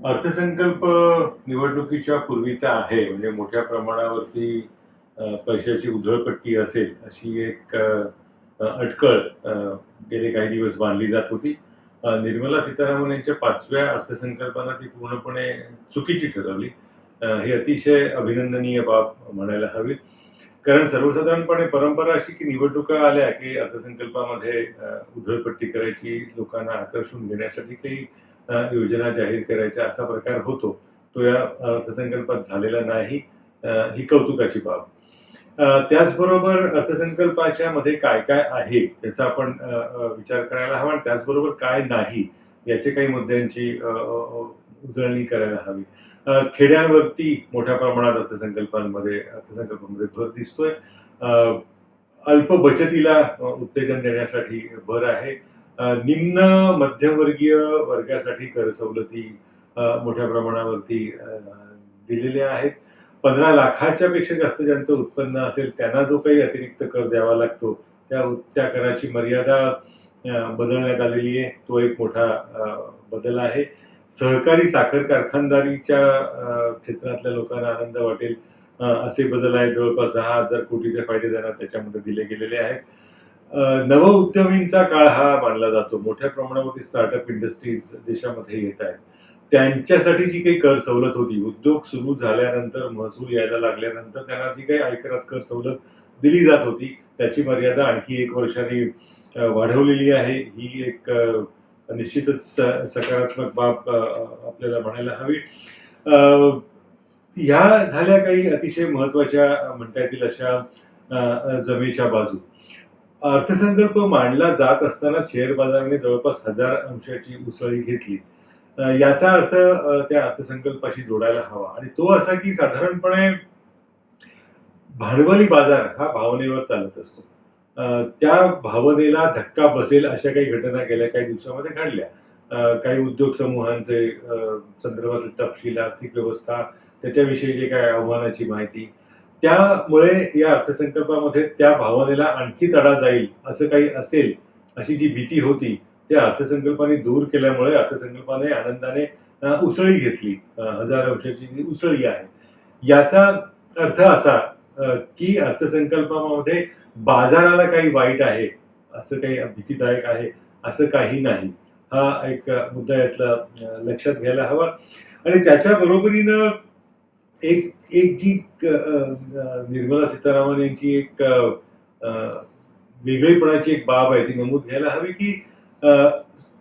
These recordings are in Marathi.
अर्थसंकल्प निवडणुकीच्या पूर्वीचा आहे, म्हणजे मोठ्या प्रमाणावरती पैशाची उधळपट्टी असेल अशी एक अटकळ गेले काही दिवस बांधली जात होती. निर्मला सीतारामन यांच्या 5व्या अर्थसंकल्पानं ती पूर्णपणे चुकीची ठरवली. ही अतिशय अभिनंदनीय बाब म्हणायला हवी. कारण सर्वसाधारणपणे परंपरा अशी की निवडणुका आल्या की अर्थसंकल्पामध्ये उधळपट्टी करायची, लोकांना आकर्षून घेण्यासाठी काही योजना जाहीर करायच्या असा प्रकार होतो. तो या अर्थसंकल्पात झालेला नाही. ही कौतुकाची बाब. त्याचबरोबर अर्थसंकल्पाच्या मध्ये काय काय आहे याचा आपण विचार करायला हवा आणि त्याचबरोबर काय नाही याचे काही मुद्द्यांची उजळणी करायला हवी. खेड्यांवरती मोठ्या प्रमाणात अर्थसंकल्पामध्ये भर दिसतोय. अल्प बचतीला उत्तेजन देण्यासाठी भर आहे. निम्न मध्यमवर्गीय वर्गासाठी कर सवलती मोठ्या प्रमाणावरती दिलेल्या आहेत. 15 लाखाच्या पेक्षा जास्त ज्यांचं उत्पन्न असेल त्यांना जो काही अतिरिक्त कर द्यावा लागतो त्या कराची मर्यादा बदलण्यात आलेली आहे. तो एक मोठा बदल आहे. सहकारी साखर कारखानदारीच्या क्षेत्रातल्या लोकांना आनंद वाटेल असे बदल आहेत. जवळपास 10,000 कोटीचे फायदे त्यांना त्याच्यामध्ये दिले गेलेले आहेत. नवउद्यमींचा काळ हा मानला जातो. मोठ्या प्रमाणावरती स्टार्टअप इंडस्ट्रीज देशामध्ये येत आहेत. त्यांच्यासाठी जी काही कर सवलत होती, उद्योग सुरू झाल्यानंतर, महसूल यायला लागल्यानंतर त्यांना जी काही आयकरात कर सवलत दिली जात होती त्याची मर्यादा आणखी 1 वर्षाने वाढवलेली आहे. ही एक निश्चितच सकारात्मक बाब आपल्याला म्हणायला हवी. ह्या झाल्या काही अतिशय महत्वाच्या म्हणता येतील अशा जमेच्या बाजू. अर्थसंकल्प मांडला जात असताना शेअर बाजाराने जवळपास 1000 अंशाची उसळी घेतली. याचा अर्थ त्या अर्थसंकल्पाशी जोडायला हवा आणि तो असा की साधारणपणे भांडवली बाजार हा भावनेवर चालत असतो. त्या भावनेला धक्का बसेल अशा काही घटना गेल्या काही दिवसामध्ये घडल्या. काही उद्योग समूहांचे संदर्भातले तपशील, आर्थिक व्यवस्था, त्याच्याविषयी जे काय आव्हानाची माहिती, त्यामुळे या अर्थसंकल्पामध्ये त्या भावनेला आणखी तडा जाईल असं काही असेल अशी जी भीती होती त्या अर्थसंकल्पाने दूर केल्यामुळे अर्थसंकल्पाने आनंदाने उसळी घेतली. 1000 अंशाची जी उसळी आहे याचा अर्थ असा की अर्थसंकल्पामध्ये बाजाराला काही वाईट आहे, असं काही भीतीदायक आहे असं काही नाही. हा एक मुद्दा यातला लक्षात घ्यायला हवा. आणि त्याच्या बरोबरीनं एक एक जी निर्मला सीतारामन यांची एक वेगळेपणाची एक बाब आहे ती नमूद घ्यायला हवी की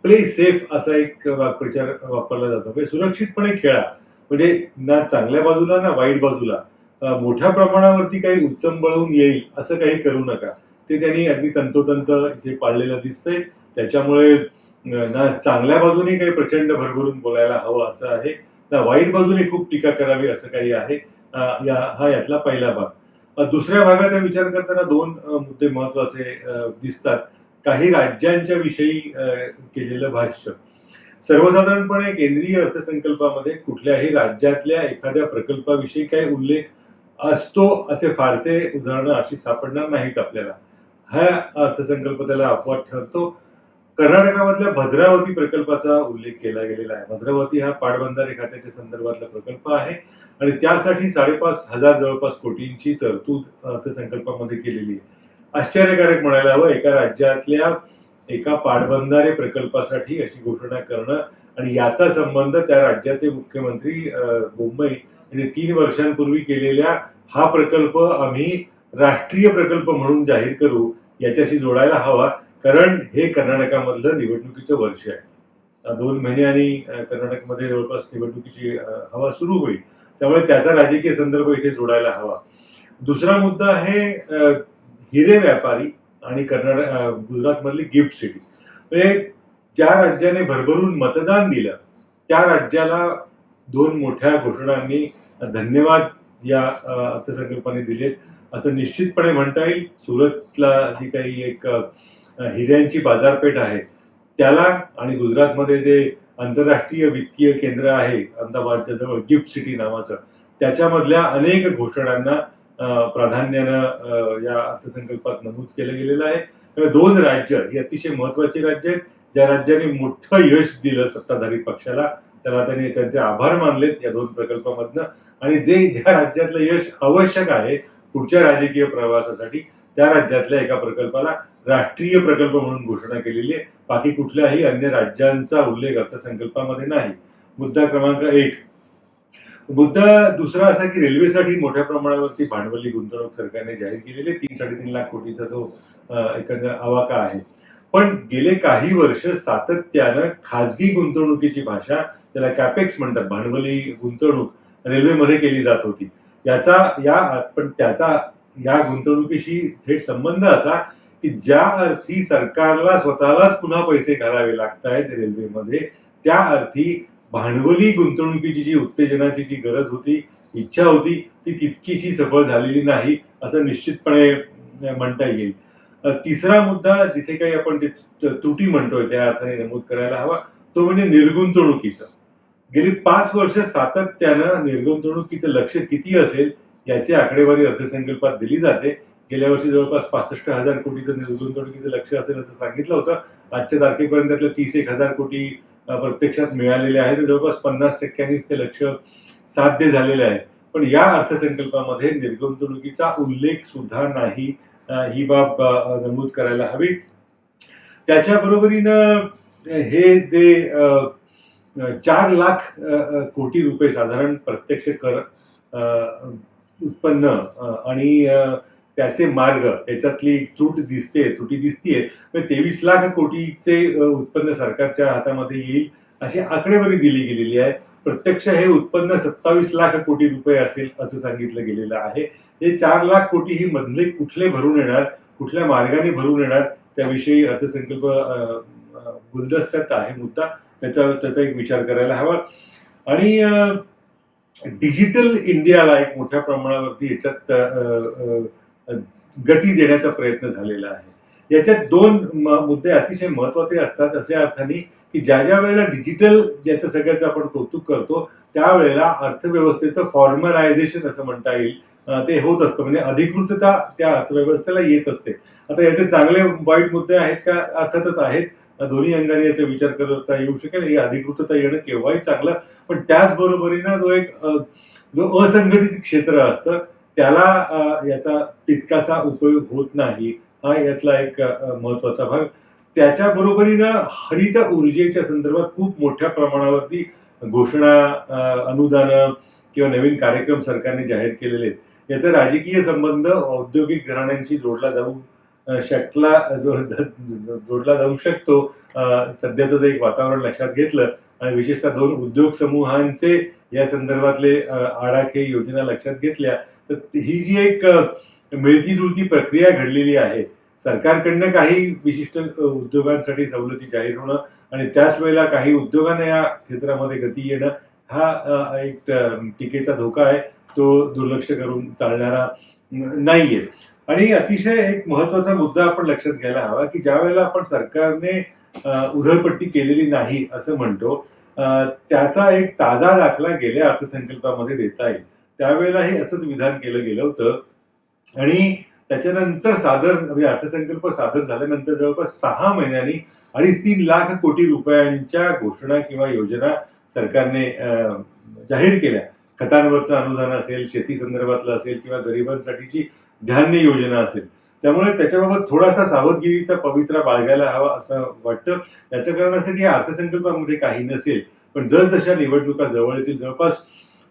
प्ले सेफ असा एक वाक्प्रचार वापरला जातो. म्हणजे सुरक्षितपणे खेळा, म्हणजे ना चांगल्या बाजूला ना वाईट बाजूला मोठ्या प्रमाणावरती काही उच्चंबळून येईल असं काही करू नका. ते त्यांनी अगदी तंतोतंत इथे पाळलेलं दिसतंय. त्याच्यामुळे ना चांगल्या बाजूने काही प्रचंड भरभरून बोलायला हवं असं आहे, ना वाईट बाजूने खूप टीका करावी असं काही आहे. हा यातला पहिला भाग. दुसऱ्या भागाचा विचार करताना 2 मुद्दे महत्वाचे दिसतात. काही राज्यांच्या विषयी केलेलं भाष्य. सर्वसाधारणपणे केंद्रीय अर्थसंकल्पामध्ये कुठल्याही राज्यातल्या एखाद्या प्रकल्पाविषयी काही उल्लेख असतो असे फारसे उदाहरणं अशी सापडणार नाहीत आपल्याला. हा अर्थसंकल्प त्याला अपवाद ठरतो. कर्नाटकामधल्या भद्रावती प्रकल्पाचा उल्लेख केला गेलेला आहे. भद्रावती हा पाटबंधारे खात्याच्या संदर्भातला प्रकल्प आहे आणि त्यासाठी 5,500 जवळपास कोटींची तरतूद अर्थसंकल्पामध्ये केलेली आहे. आश्चर्यकारक म्हणायला हवं, एका राज्यातल्या एका पाटबंधारे प्रकल्पासाठी अशी घोषणा करणं आणि याचा संबंध त्या राज्याचे मुख्यमंत्री मुंबई यांनी 3 वर्षांपूर्वी केलेल्या हा प्रकल्प आम्ही राष्ट्रीय प्रकल्प म्हणून जाहीर करू याच्याशी जोडायला हवा. कारण हे कर्नाटकामधलं निवडणुकीचं वर्ष आहे. 2 महिन्यांनी कर्नाटकमध्ये जवळपास निवडणुकीची हवा सुरू होईल. त्यामुळे त्याचा राजकीय संदर्भ इथे जोडायला हवा. दुसरा मुद्दा आहे हिरे व्यापारी आणि गुजरातमधली गिफ्ट सिटी. म्हणजे ज्या राज्याने भरभरून मतदान दिलं त्या राज्याला 2 मोठ्या घोषणांनी धन्यवाद या अर्थसंकल्पाने दिलेत असं निश्चितपणे म्हणता येईल. सुरतला जी काही एक हिऱ्यांची बाजारपेठ आहे त्याला आणि गुजरातमध्ये जे आंतरराष्ट्रीय वित्तीय केंद्र आहे अहमदाबादच्या जवळ गिफ्ट सिटी नावाचं, त्याच्यामधल्या अनेक घोषणांना प्राधान्यानं या अर्थसंकल्पात नमूद केलं गेलेलं आहे. त्यामुळे 2 राज्य ही अतिशय महत्वाची राज्य आहेत ज्या राज्याने मोठं यश दिलं सत्ताधारी पक्षाला त्याला त्यांनी त्यांचे आभार मानलेत या 2 प्रकल्पामधनं. आणि ज्या राज्यातलं यश आवश्यक आहे पुढच्या राजकीय प्रवासासाठी, त्या राज्यातल्या एका प्रकल्पाला राष्ट्रीय प्रकल्प म्हणून घोषणा केलेली आहे. बाकी कुठल्याही अन्य राज्यांचा उल्लेख अर्थसंकल्पामध्ये नाही. मुद्दा क्रमांक 1. मुद्दा दुसरा असा की रेल्वेसाठी मोठ्या प्रमाणावरती भांडवली गुंतवणूक सरकारने जाहीर केलेली आहे. 3-3.5 लाख कोटीचा तो एकंदर आवाका आहे. पण गेले काही वर्ष सातत्यानं खाजगी गुंतवणुकीची भाषा, त्याला कॅपेक्स म्हणतात, भांडवली गुंतवणूक रेल्वेमध्ये केली जात होती. त्याचा या गुंतवणुकीशी थेट संबंध असा की ज्या अर्थी सरकारला स्वतःलाच पुन्हा पैसे घालावे लागत आहेत रेल्वेमध्ये, त्या अर्थी भांडवली गुंतवणुकीची जी उत्तेजनाची जी गरज होती, इच्छा होती, ती तितकीशी सफल झालेली नाही असं निश्चितपणे म्हणता येईल. तिसरा मुद्दा जिथे काही आपण जे त्रुटी म्हणतोय त्या अर्थाने नमूद करायला हवा, तो म्हणजे निर्गुंतवणुकीचा. गेली 5 वर्ष सातत्यानं निर्गुंतवणुकीचं लक्ष किती असेल याची आकडेवारी अर्थसंकल्पात दिली जाते. गेल्या वर्षी जवळपास 65,000 कोटीचं निर्गुंतवणुकीचं लक्ष असेल असं सांगितलं होतं. आजच्या तारखेपर्यंत त्यातलं 31,000 कोटी प्रत्यक्षात मिळालेले आहेत. जवळपास 50%नीच ते लक्ष साध्य झालेलं आहे. पण या अर्थसंकल्पामध्ये निर्गुंतवणुकीचा उल्लेख सुद्धा नाही. ही बाब नमूद करायला हवी. त्याच्या बरोबरीनं हे जे 4 लाख कोटी रुपये साधारण प्रत्यक्ष कर उत्पन्न आणि त्याचे मार्ग याच्यातली त्रुटी दिसतीये. 23 लाख कोटीचे उत्पन्न सरकारच्या हातामध्ये येईल अशी आकडेवारी दिली गेलेली आहे. प्रत्यक्ष हे उत्पन्न 27 लाख कोटी रुपये असेल असं सांगितलं गेलेलं आहे. हे 4 लाख कोटी ही मधले कुठले भरून येणार, कुठल्या मार्गाने भरून येणार, त्याविषयी अर्थसंकल्प गुलदस्त्यात आहे मुद्दा. त्याचा एक विचार करायला हवा. आणि डिजिटल इंडियाला एक मोठ्या प्रमाणावरती याच्यात गती देण्याचा प्रयत्न झालेला आहे. याच्यात 2 मुद्दे अतिशय महत्वाचे असतात अशा अर्थाने की ज्या वेळेला डिजिटल ज्याचं सगळ्याचं आपण कौतुक करतो, त्यावेळेला अर्थव्यवस्थेचं फॉर्मलायझेशन असं म्हणता येईल ते होत असतं. म्हणजे अधिकृतता त्या अर्थव्यवस्थेला येत असते. आता याचे चांगले वाईट मुद्दे आहेत का? अर्थातच आहेत. दोन्ही अंगाने याचा विचार करता येऊ शकेल. ही अधिकृतता येणं केव्हाही चांगलं, पण त्याचबरोबरीनं जो असंघटित क्षेत्र असतं त्याला याचा तितकासा उपयोग होत नाही. हा यातला एक महत्वाचा भाग. त्याच्या बरोबरीनं हरित ऊर्जेच्या संदर्भात खूप मोठ्या प्रमाणावरती घोषणा, अनुदानं किंवा नवीन कार्यक्रम सरकारने जाहीर केलेले आहेत. याचा राजकीय संबंध औद्योगिक घराण्यांशी जोडला जाऊ शकतो. सध्याचं जे एक वातावरण लक्षात घेतलं आणि विशेषतः 2 उद्योग समूहांचे या संदर्भातले आडाखे योजना लक्षात घेतल्या, तर ही जी एक मिळती जुळती प्रक्रिया घडलेली आहे, सरकारकडनं काही विशिष्ट उद्योगांसाठी सवलती जाहीर होणं आणि त्याच वेळेला काही उद्योगांना या क्षेत्रामध्ये गती येणं, हा एक टीकेचा धोका आहे. तो दुर्लक्ष करून चालणारा नाहीये. आणि अतिशय एक महत्वाचा मुद्दा आपण लक्षात घ्यायला हवा की ज्या वेळेला आपण सरकारने उधळपट्टी केलेली नाही असं म्हणतो, त्याचा एक ताजा दाखला गेल्या अर्थसंकल्पामध्ये देता येईल. त्यावेळेलाही असंच विधान केलं गेलं होतं. आणि त्याच्यानंतर म्हणजे अर्थसंकल्प सादर झाल्यानंतर जवळपास 6 महिन्यांनी 2.5-3 लाख कोटी रुपयांच्या घोषणा किंवा योजना सरकारने जाहीर केल्या. खतांवरचं अनुदान असेल, शेती संदर्भातलं असेल किंवा गरिबांसाठीची धान्य योजना असेल. त्यामुळे त्याच्याबाबत थोडासा सावधगिरीचा पवित्रा बाळगायला हवा असं वाटतं. याचं कारण असं की अर्थसंकल्पामध्ये काही नसेल, पण जसजशा निवडणुका जवळ येतील, जवळपास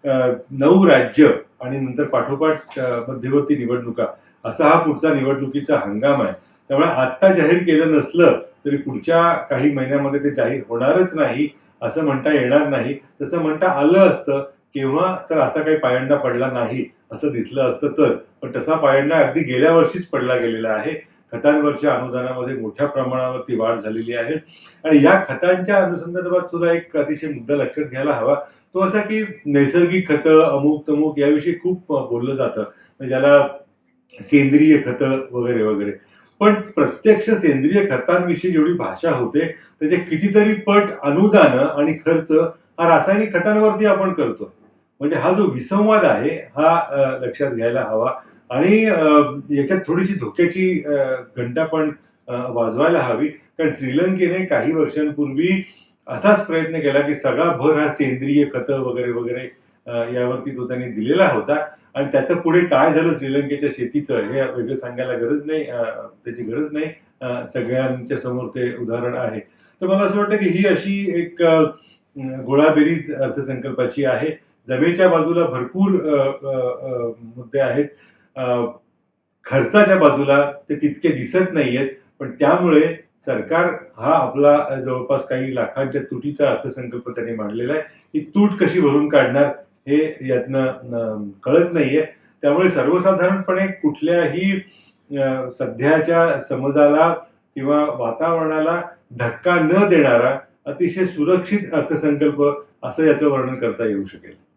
9 राज्य आणि नंतर पाठोपाठ मध्यवर्ती निवडणुका असा हा पुढचा निवडणुकीचा हंगाम आहे. त्यामुळे आत्ता जाहीर केलं नसलं तरी पुढच्या काही महिन्यामध्ये ते जाहीर होणारच नाही असं म्हणता येणार नाही. तसं म्हणता आलं असतं केव्हा, तर असा काही पायंडा पडला नाही असं दिसलं असतं तर. पण तसा पायंडा अगदी गेल्या वर्षीच पडला गेलेला आहे. खतांवरच्या अनुदानामध्ये मोठ्या प्रमाणावरती वाढ झालेली आहे. आणि या खतांच्या अनुसंदर्भात सुद्धा एक अतिशय मुद्दा लक्षात घ्यायला हवा, तो असा की नैसर्गिक खतं, अमुक तमुक याविषयी खूप बोललं जातं, ज्याला सेंद्रिय खतं वगैरे वगैरे. पण प्रत्यक्ष सेंद्रिय खतांविषयी जेवढी भाषा होते त्याचे कितीतरी पट अनुदानं आणि खर्च हा रासायनिक खतांवरती आपण करतो. म्हणजे हा जो विसंवाद आहे हा लक्षात घ्यायला हवा. आणि याच्यात थोडीशी धोक्याची घंटा पण वाजवायला हवी. कारण श्रीलंकेने काही वर्षांपूर्वी असाच प्रयत्न केला की सगळा भर हा सेंद्रिय खतं वगैरे वगैरे यावरती तो त्यांनी दिलेला होता. आणि त्याचं पुढे काय झालं श्रीलंकेच्या शेतीचं हे वेगळं सांगायला गरज नाही, त्याची गरज नाही. सगळ्यांच्या समोर ते उदाहरण आहे. तर मला असं वाटतं की ही अशी एक गोळाबेरीज अर्थसंकल्पाची आहे. जमेच्या बाजूला भरपूर मुद्दे आहेत. अ, खर्चाच्या बाजूला ते तितके दिसत नाहीयेत. पण त्यामुळे सरकार हा आपला जवळपास काही लाखांच्या तुटीचा अर्थसंकल्प त्यांनी मांडलेला आहे. ही तूट कशी भरून काढणार हे यातनं कळत नाहीये. त्यामुळे सर्वसाधारणपणे कुठल्याही सध्याच्या समजाला किंवा वातावरणाला धक्का न देणारा अतिशय सुरक्षित अर्थसंकल्प असं याचं वर्णन करता येऊ शकेल.